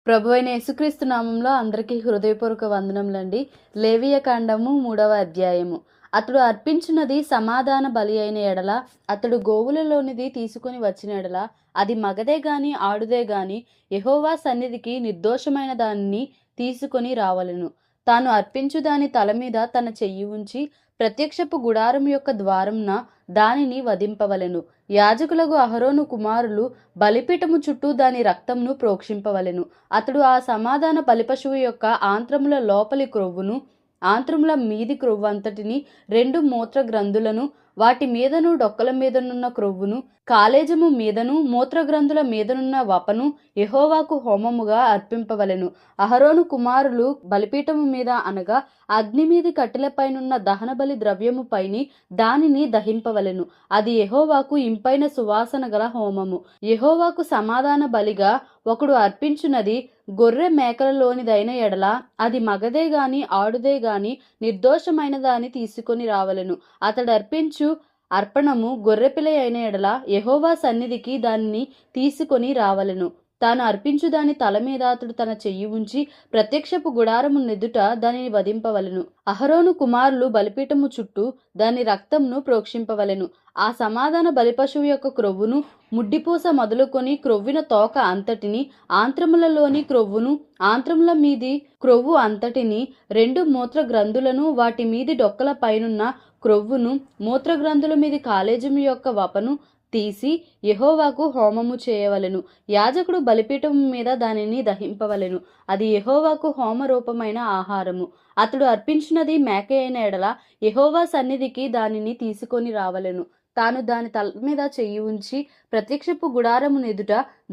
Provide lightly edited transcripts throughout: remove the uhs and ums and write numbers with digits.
ప్రభువైన యేసుక్రీస్తు నామంలో అందరికీ హృదయపూర్వక వందనములండి. లేవియ కాండము 3వ అధ్యాయము. అతడు అర్పించినది సమాధాన బలి అయిన ఎడల, అతడు గోవులలోనిది తీసుకుని వచ్చిన ఎడల, అది మగదే గాని ఆడుదే గాని యెహోవా సన్నిధికి నిర్దోషమైన దానిని తీసుకొని రావలెను. తాను అర్పించు దాని తల మీద తన చెయ్యి ఉంచి ప్రత్యక్షపు గుడారం యొక్క ద్వారంన దానిని వధింపవలెను. యాజకులకు అహరోను కుమారులు బలిపీఠము చుట్టూ దాని రక్తంను ప్రోక్షింపవలెను. అతడు ఆ సమాధాన బలిపశువు యొక్క ఆంత్రముల లోపలి క్రొవ్వును, ఆంత్రముల మీది క్రొవ్వు అంతటిని, 2 మూత్ర గ్రంథులను, వాటి మీదను డొక్కల మీదనున్న క్రొవ్వును, కాలేజము మీదను మూత్రగ్రంథుల మీదనున్న వపను యెహోవాకు హోమముగా అర్పింపవలెను. అహరోను కుమారులు బలిపీఠము మీద అనగా అగ్ని మీది కట్టెలపైనున్న దహన బలి ద్రవ్యము పైని దానిని దహింపవలెను. అది యెహోవాకు ఇంపైన సువాసన గల హోమము. యెహోవాకు సమాధాన బలిగా ఒకడు అర్పించున్నది గొర్రె మేకలలోనిదైన ఎడల, అది మగదే గాని ఆడుదే గాని నిర్దోషమైన దాని తీసుకొని రావలెను. అతడు అర్పించు అర్పణము గొర్రెపిల్ల అయిన ఎడల యెహోవా సన్నిధికి దానిని తీసుకొని రావలెను. తాను అర్పించు దాని తల మీద అతడు తన చెయ్యి ఉంచి ప్రత్యక్షపు గుడారము నెదుట దానిని వధింపవలెను. అహరోను కుమారులు బలిపీఠము చుట్టూ దాని రక్తంను ప్రోక్షింపవలెను. ఆ సమాధాన బలిపశువు యొక్క క్రొవ్వును, ముడ్డిపూస మొదలుకొని క్రొవ్విన తోక అంతటిని, ఆంత్రములలోని క్రొవ్వును, ఆంత్రముల మీది క్రొవ్వు అంతటిని, 2 మూత్ర గ్రంథులను, వాటి మీది డొక్కల పైనున్న క్రొవ్వును, మూత్రగ్రంథుల మీది కాలేజము యొక్క వపను తీసి యెహోవాకు హోమము చేయవలెను. యాజకుడు బలిపీఠము మీద దానిని దహింపవలెను. అది యెహోవాకు హోమరూపమైన ఆహారము. అతడు అర్పించినది మేక అయిన ఎడల యెహోవా సన్నిధికి దానిని తీసుకొని రావలెను. తాను దాని తల మీద చెయ్యి ఉంచి ప్రత్యక్షపు గుడారము నెదుట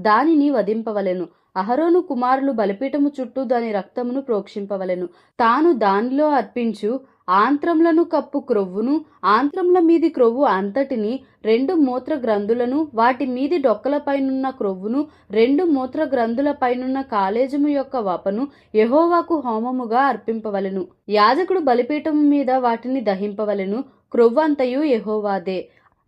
దానిని వధింపవలెను. అహరోను కుమారులు బలిపీఠము చుట్టూ దాని రక్తమును ప్రోక్షింపవలెను. తాను దానిలో అర్పించు ఆంత్రములను కప్పు క్రొవ్వును, ఆంత్రముల మీది క్రొవ్వు అంతటిని, 2 మూత్ర గ్రంథులను, వాటి మీది డొక్కల పైనున్న క్రొవ్వును, 2 మూత్ర గ్రంథుల పైనున్న కాలేజము యొక్క వపను యెహోవాకు హోమముగా అర్పింపవలెను. యాజకుడు బలిపీఠము మీద వాటిని దహింపవలెను. క్రొవ్వంతయు యెహోవాదే.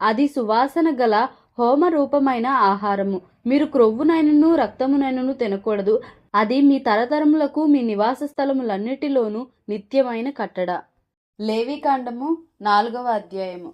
అది సువాసన గల హోమ రూపమైన ఆహారము. మీరు క్రొవ్వునైనను రక్తమునైనను తినకూడదు. అది మీ తరతరములకు మీ నివాస స్థలములన్నిటిలోనూ నిత్యమైన కట్టడ. లేవికాండము 4వ అధ్యాయము.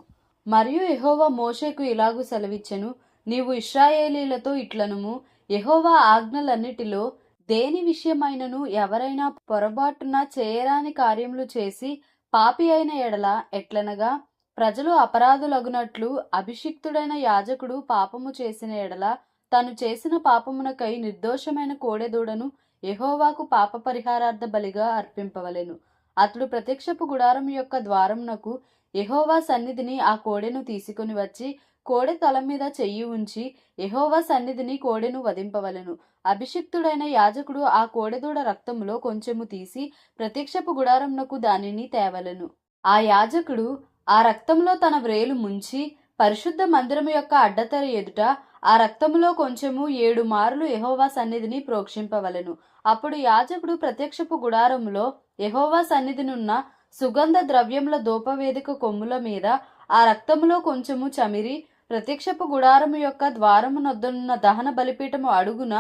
మరియు యెహోవా మోషేకు ఇలాగు సెలవిచ్చెను, నీవు ఇశ్రాయేలీలతో ఇట్లనుము, యెహోవా ఆజ్ఞలన్నిటిలో దేని విషయమైనను ఎవరైనా పొరబాటున చేయరాని కార్యములు చేసి పాపి అయిన ఎడల ఎట్లనగా, ప్రజలు అపరాధులగునట్లు అభిషిక్తుడైన యాజకుడు పాపము చేసిన ఎడల తాను చేసిన పాపమునకై నిర్దోషమైన కోడెదూడను యెహోవాకు పాప పరిహారార్థ బలిగా అర్పింపవలెను. అతడు ప్రత్యక్షపు గుడారం యొక్క ద్వారమునకు యెహోవా సన్నిధిని ఆ కోడెను తీసుకుని వచ్చి కోడె తల మీద చెయ్యి ఉంచి యెహోవా సన్నిధిని కోడెను వధింపవలెను. అభిషిక్తుడైన యాజకుడు ఆ కోడెదూడ రక్తములో కొంచెము తీసి ప్రత్యక్షపు గుడారమునకు దానిని తేవలెను. ఆ యాజకుడు ఆ రక్తములో తన వ్రేలు ముంచి పరిశుద్ధ మందిరము యొక్క అడ్డతెర ఎదుట ఆ రక్తములో కొంచెము 7 మారులు యెహోవా సన్నిధిని ప్రోక్షింపవలెను. అప్పుడు యాజకుడు ప్రత్యక్షపు గుడారములో యెహోవా సన్నిధినున్న సుగంధ ద్రవ్యముల ధూపవేదిక కొమ్ముల మీద ఆ రక్తములో కొంచెము చమిరి ప్రత్యక్షపు గుడారము యొక్క ద్వారమునొద్దనున్న దహన బలిపీఠము అడుగున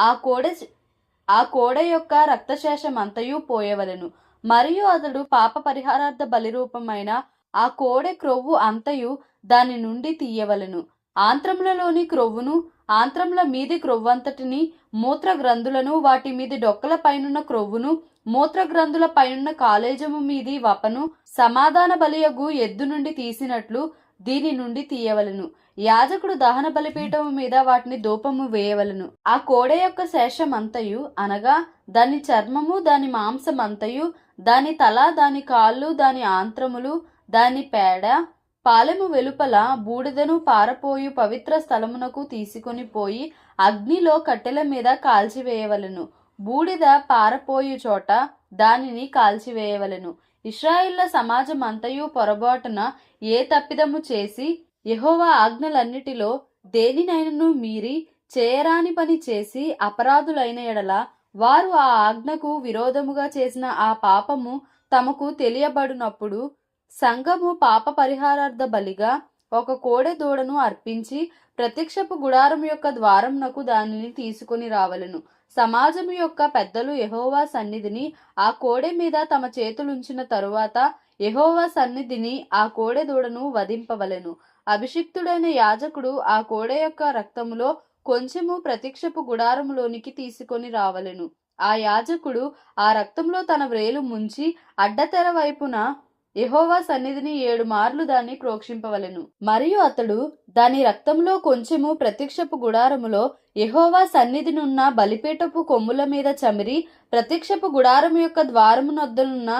ఆ కోడె యొక్క రక్తశేషమంతయు పోయవలెను. మరియు అతడు పాప పరిహారార్థ బలిరూపమైన ఆ కోడె క్రొవ్వు అంతయు దాని నుండి తీయవలెను. ఆంత్రములలోని క్రొవ్వును, ఆంత్రముల మీది క్రొవ్వంతటిని, మూత్ర గ్రంథులను, వాటి మీది డొక్కల పైనున్న క్రొవ్వును, మూత్ర గ్రంథుల పైనున్న కాలేజము మీది వపను సమాధాన బలియగు ఎద్దు నుండి తీసినట్లు దీని నుండి తీయవలెను. యాజకుడు దహన బలిపీఠము మీద వాటిని ధూపము వేయవలెను. ఆ కోడె యొక్క శేషమంతయు అనగా దాని చర్మము, దాని మాంసమంతయు, దాని తల, దాని కాళ్ళు, దాని ఆంత్రములు, దాని పేడ, పాలెము వెలుపల బూడిదను పారపోయు పవిత్ర స్థలమునకు తీసుకొని పోయి అగ్నిలో కట్టెల మీద కాల్చివేయవలెను. బూడిద పారపోయు చోట దానిని కాల్చివేయవలెను. ఇశ్రాయేళ్ల సమాజమంతయు పొరబాటున ఏ తప్పిదము చేసి యెహోవా ఆజ్ఞలన్నిటిలో దేనినైనను మీరి చేయరాని పని చేసి అపరాధులైన ఎడల వారు ఆ ఆజ్ఞకు విరోధముగా చేసిన ఆ పాపము తమకు తెలియబడినప్పుడు సంఘము పాప పరిహారార్థ బలిగా ఒక కోడె దూడను అర్పించి ప్రత్యక్షపు గుడారం యొక్క ద్వారమునకు దానిని తీసుకొని రావలెను. సమాజము యొక్క పెద్దలు యెహోవా సన్నిధిని ఆ కోడె మీద తమ చేతులుంచిన తరువాత యెహోవా సన్నిధిని ఆ కోడె దూడను వధింపవలెను. అభిషిక్తుడైన యాజకుడు ఆ కోడె యొక్క రక్తములో కొంచెము ప్రత్యక్షపు గుడారములోనికి తీసుకొని రావలెను. ఆ యాజకుడు ఆ రక్తంలో తన వ్రేలు ముంచి అడ్డతెర వైపున యెహోవా సన్నిధిని 7 మార్లు దాన్ని ప్రోక్షింపవలెను. మరియు అతడు దాని రక్తంలో కొంచెము ప్రత్యక్షపు గుడారములో యెహోవా సన్నిధినున్న బలిపీఠపు కొమ్ముల మీద చమిరి ప్రత్యక్షపు గుడారము యొక్క ద్వారమునొద్దనున్న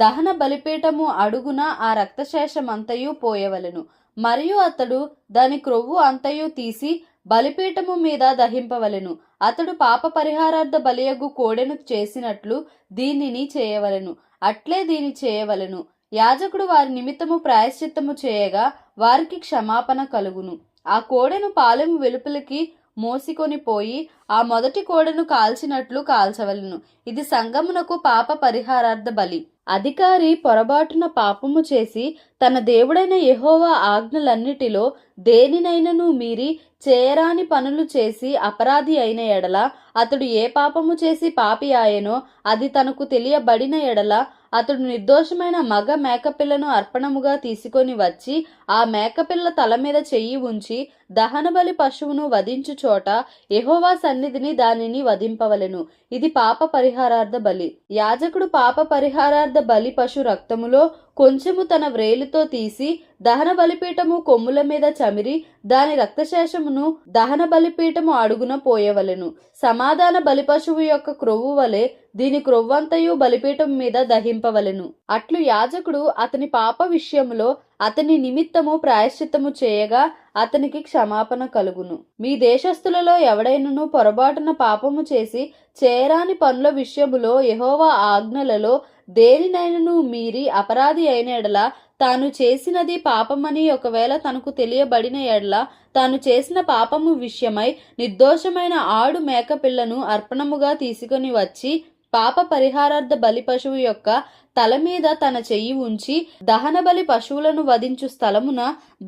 దహన బలిపీఠము అడుగున ఆ రక్తశేషమంతయు పోయవలెను. మరియు అతడు దాని క్రొవ్వు అంతయు తీసి బలిపీఠము మీద దహింపవలెను. అతడు పాప పరిహారార్థ బలియగు కోడెను చేసినట్లు దీనిని చేయవలెను. అట్లే దీని చేయవలెను. యాజకుడు వారి నిమిత్తము ప్రాయశ్చిత్తము చేయగా వారికి క్షమాపణ కలుగును. ఆ కోడెను పాలెము వెలుపలికి మోసికొని పోయి ఆ మొదటి కోడెను కాల్చినట్లు కాల్చవలెను. ఇది సంగమునకు పాప పరిహారార్థ బలి. అధికారి పొరబాటున పాపము చేసి తన దేవుడైన యెహోవా ఆజ్ఞలన్నిటిలో దేనినైనను మీరి చేయరాని పనులు చేసి అపరాధి అయిన ఎడల, అతడు ఏ పాపము చేసి పాపి ఆయనో అది తనకు తెలియబడిన ఎడల, అతడు నిర్దోషమైన మగ మేకపిల్లను అర్పణముగా తీసుకొని వచ్చి ఆ మేకపిల్ల తల మీద చెయ్యి ఉంచి దహనబలి పశువును వధించు చోట యెహోవా సన్నిధిని దానిని వధింపవలెను. ఇది పాప పరిహారార్థ బలి. యాజకుడు పాప పరిహారార్థ బలి పశు రక్తములో కొంచెము తన వ్రేలితో తీసి దహన బలిపీఠము కొమ్ముల మీద చమిరి దాని రక్తశేషమును దహన బలిపీఠము అడుగున పోయవలెను. సమాధాన బలి పశువు యొక్క క్రొవ్వు వలె దీని క్రొవ్వంతయు బలిపీఠం మీద దహింపవలెను. అట్లు యాజకుడు అతని పాప విషయములో అతని నిమిత్తము ప్రాయశ్చిత్తము చేయగా అతనికి క్షమాపణ కలుగును. మీ దేశస్థులలో ఎవడైనను పొరబాటున పాపము చేసి చేయరాని పనుల విషయములో యెహోవా ఆజ్ఞలలో దేనినైనను మీరి అపరాధి అయిన ఎడల, తాను చేసినది పాపమని ఒకవేళ తనకు తెలియబడిన ఎడల, తాను చేసిన పాపము విషయమై నిర్దోషమైన ఆడు మేకపిల్లను అర్పణముగా తీసుకొని వచ్చి పాప పరిహారార్థ బలి పశువు యొక్క తల మీద తన చెయ్యి ఉంచి దహన బలి పశువులను వధించు స్థలమున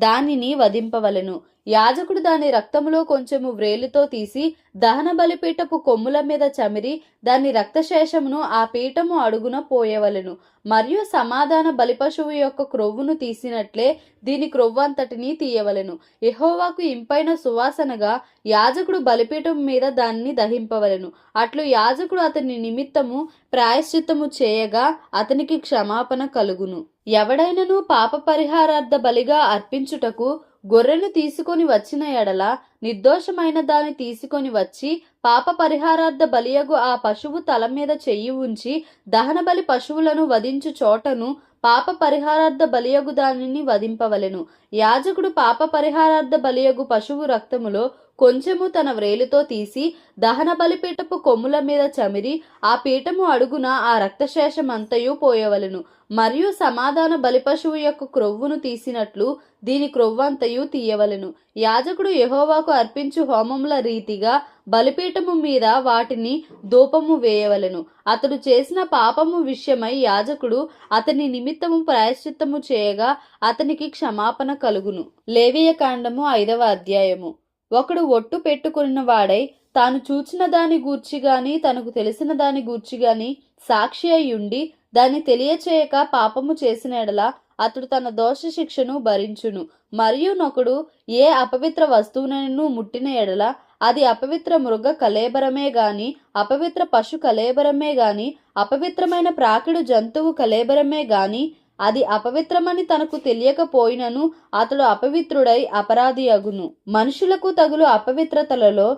దానిని వధింపవలెను. యాజకుడు దాని రక్తములో కొంచెము వ్రేలితో తీసి దహన బలిపీఠపు కొమ్ముల మీద చమిరి దాని రక్తశేషమును ఆ పీఠము అడుగున పోయవలెను. మరియు సమాధాన బలిపశువు యొక్క క్రొవ్వును తీసినట్లే దీని క్రొవ్వంతటిని తీయవలెను. యెహోవాకు ఇంపైన సువాసనగా యాజకుడు బలిపీఠం మీద దాన్ని దహింపవలెను. అట్లు యాజకుడు అతని నిమిత్తము ప్రాయశ్చిత్తము చేయగా అతనికి క్షమాపణ కలుగును. ఎవడైనను పాప పరిహారార్థ బలిగా అర్పించుటకు గొర్రెను తీసుకొని వచ్చిన ఎడల, నిర్దోషమైన దాన్ని తీసుకొని వచ్చి పాప పరిహారార్థ బలియగు ఆ పశువు తల మీద చెయ్యి ఉంచి దహన బలి పశువులను వధించు చోటను పాప పరిహారార్థ బలియగు దానిని వధింపవలెను. యాజకుడు పాప పరిహారార్థ బలియగు పశువు రక్తములో కొంచెము తన వ్రేలుతో తీసి దహన బలిపీఠపు కొమ్ముల మీద చమిరి ఆ పీఠము అడుగున ఆ రక్తశేషమంతయు పోయవలెను. మరియు సమాధాన బలిపశువు యొక్క క్రొవ్వును తీసినట్లు దీని క్రొవ్వంతయు తీయవలెను. యాజకుడు యెహోవాకు అర్పించు హోమముల రీతిగా బలిపీఠము మీద వాటిని ధూపము వేయవలెను. అతడు చేసిన పాపము విషయమై యాజకుడు అతని నిమిత్తము ప్రాయశ్చిత్తము చేయగా అతనికి క్షమాపణ కలుగును. లేవియకాండము 5వ అధ్యాయము. ఒకడు ఒట్టు పెట్టుకున్న వాడై తాను చూచిన దాని గూర్చి గాని తనకు తెలిసిన దాని గూర్చి గాని సాక్షి అయ్యుండి దాన్ని తెలియచేయక పాపము చేసిన ఎడల అతడు తన దోష శిక్షను భరించును. మరియు నొకడు ఏ అపవిత్ర వస్తువునను ముట్టిన ఎడల, అది అపవిత్ర మృగ కళేబరమే గాని అపవిత్ర పశు కళేబరమే గాని అపవిత్రమైన ప్రాకిడు జంతువు కళేబరమే గాని అది అపవిత్రమని తనకు తెలియకపోయినను అతడు అపవిత్రుడై అపరాధి అగును. మనుషులకు తగులు అపవిత్రతలలో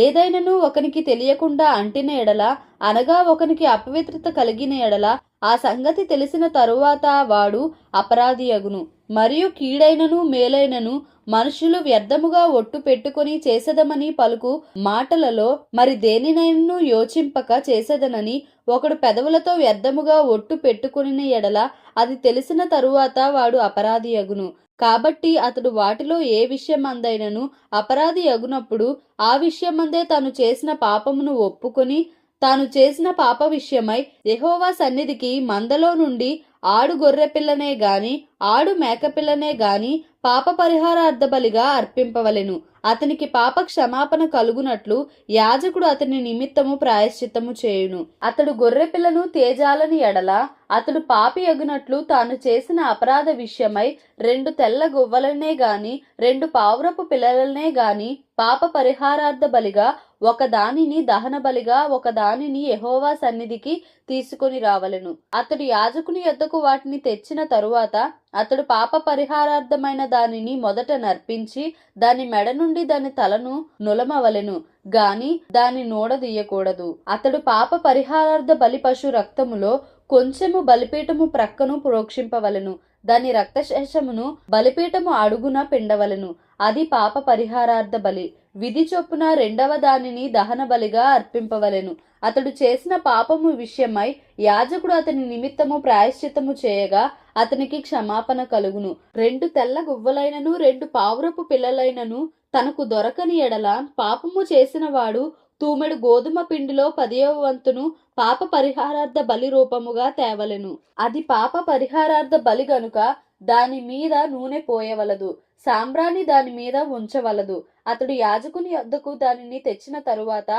ఏదైనను ఒకనికి తెలియకుండా అంటిన ఎడల, అనగా ఒకనికి అపవిత్రత కలిగిన ఎడల, ఆ సంగతి తెలిసిన తరువాత వాడు అపరాధి అగును. మరియు కీడైనను మేలైనను మనుషులు వ్యర్థముగా ఒట్టు పెట్టుకొని చేసేదమని పలుకు మాటలలో మరి దేనినైనను యోచింపక చేసేదనని ఒకడు పెదవులతో వ్యర్థముగా ఒట్టు పెట్టుకుని ఎడల, అది తెలిసిన తరువాత వాడు అపరాధి అగును. కాబట్టి అతడు వాటిలో ఏ విషయమందైనను అపరాధి అగునప్పుడు ఆ విషయమందే తాను చేసిన పాపమును ఒప్పుకొని తాను చేసిన పాప విషయమై యెహోవా సన్నిధికి మందలో నుండి ఆడు గొర్రె పిల్లనే గాని ఆడు మేకపిల్లనే గాని పాప పరిహారార్థ బలిగా అర్పింపవలెను. అతనికి పాప క్షమాపణ కలుగునట్లు యాజకుడు అతని నిమిత్తము ప్రాయశ్చిత్తము చేయును. అతడు గొర్రె పిల్లను తేజాలని ఎడల అతడు పాపి అగునట్లు తాను చేసిన అపరాధ విషయమై 2 తెల్ల గువ్వలనే గాని 2 పావురపు పిల్లలనే గాని పాప పరిహారార్థ బలిగా ఒకదానిని దహన బలిగా ఒకదానిని యెహోవా సన్నిధికి తీసుకొని రావలెను. అతడు యాజకుని యొద్దకు వాటిని తెచ్చిన తరువాత అతడు పాప పరిహారార్థమైన దానిని మొదట నర్పించి దాని మెడ నుండి దాని తలను నులమవలెను గాని దాని నూడదీయకూడదు. అతడు పాప పరిహారార్థ బలి పశు రక్తములో కొంచెము బలిపీఠము ప్రక్కను ప్రోక్షింపవలెను. దాని రక్తశేషమును బలిపీఠము అడుగున పిండవలెను. అది పాప పరిహారార్థ బలి. విధి చొప్పున 2వ దానిని దహన బలిగా అర్పింపవలెను. అతడు చేసిన పాపము విషయమై యాజకుడు అతని నిమిత్తము ప్రాయశ్చిత్తము చేయగా అతనికి క్షమాపణ కలుగును. 2 తెల్ల గువ్వలైనను 2 పావురపు పిల్లలైనను తనకు దొరకని ఎడల పాపము చేసిన వాడు తూమెడు గోధుమ పిండిలో 10వ వంతును పాప పరిహారార్థ బలి రూపముగా తేవలెను. అది పాప పరిహారార్థ బలి గనుక దాని మీద నూనె పోయవలదు, సాంబ్రాణి దాని మీద ఉంచవలదు. అతడు యాజకుని యొద్దకు దానిని తెచ్చిన తరువాత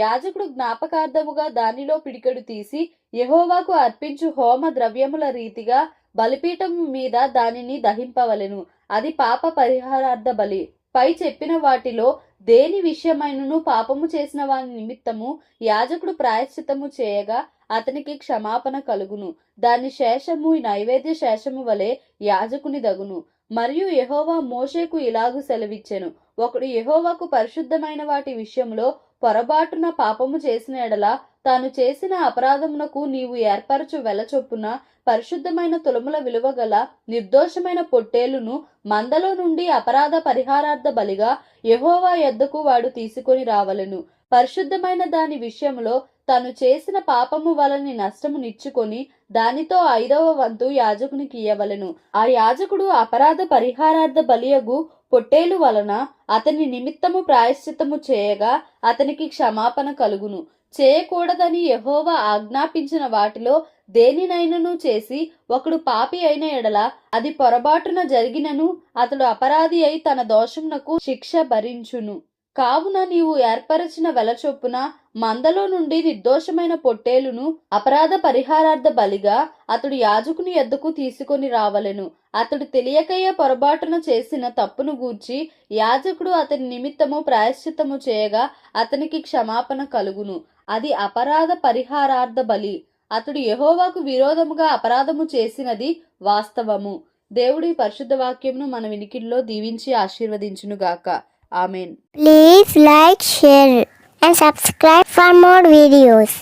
యాజకుడు జ్ఞాపకార్థముగా దానిలో పిడికెడు తీసి యెహోవాకు అర్పించు హోమ ద్రవ్యముల రీతిగా బలిపీఠము మీద దానిని దహింపవలెను. అది పాప పరిహారార్థ బలి. పై చెప్పిన వాటిలో దేని విషయమైనను పాపము చేసిన వాని నిమిత్తము యాజకుడు ప్రాయశ్చిత్తము చేయగా అతనికి క్షమాపణ కలుగును. దాని శేషము నైవేద్య శేషము వలె యాజకుని దగును. మరియు యెహోవా మోషేకు ఇలాగు సెలవిచ్చెను, ఒకడు యెహోవాకు పరిశుద్ధమైన వాటి విషయంలో పొరబాటున పాపము చేసిన ఎడల తాను చేసిన అపరాధమునకు నీవు ఏర్పరచు వెల చొప్పున పరిశుద్ధమైన తులముల విలువ గల నిర్దోషమైన పొట్టేలును మందలో నుండి అపరాధ పరిహారార్థ బలిగా యెహోవా యొద్దకు వాడు తీసుకొని రావలెను. పరిశుద్ధమైన దాని విషయంలో తాను చేసిన పాపము వలని నష్టము నిచ్చుకొని దానితో 5వ వంతు యాజకునికి ఇయ్యవలెను. ఆ యాజకుడు అపరాధ పరిహారార్థ బలియగు పొట్టేలు వలన అతని నిమిత్తము ప్రాయశ్చిత్తము చేయగా అతనికి క్షమాపణ కలుగును. చేయకూడదని యెహోవా ఆజ్ఞాపించిన వాటిలో దేనినైనను చేసి ఒకడు పాపి అయిన ఎడల అది పొరబాటున జరిగినను అతడు అపరాధి అయి తన దోషమునకు శిక్ష భరించును. కావున నీవు ఏర్పరచిన వెల చొప్పున మందలో నుండి నిర్దోషమైన పొట్టేలును అపరాధ పరిహారార్థ బలిగా అతడు యాజకుని యొద్దకు తీసుకొని రావలెను. అతడు తెలియకయ్య పొరబాటున చేసిన తప్పును గూర్చి యాజకుడు అతని నిమిత్తము ప్రాయశ్చిత్తము చేయగా అతనికి క్షమాపణ కలుగును. అది అపరాధ పరిహారార్థ బలి. అతడు యెహోవాకు విరోధముగా అపరాధము చేసినది వాస్తవము. దేవుడి పరిశుద్ధ వాక్యమును మన వినికిడిలో దీవించి ఆశీర్వదించునుగాక. Amen. Please like, share and subscribe for more videos.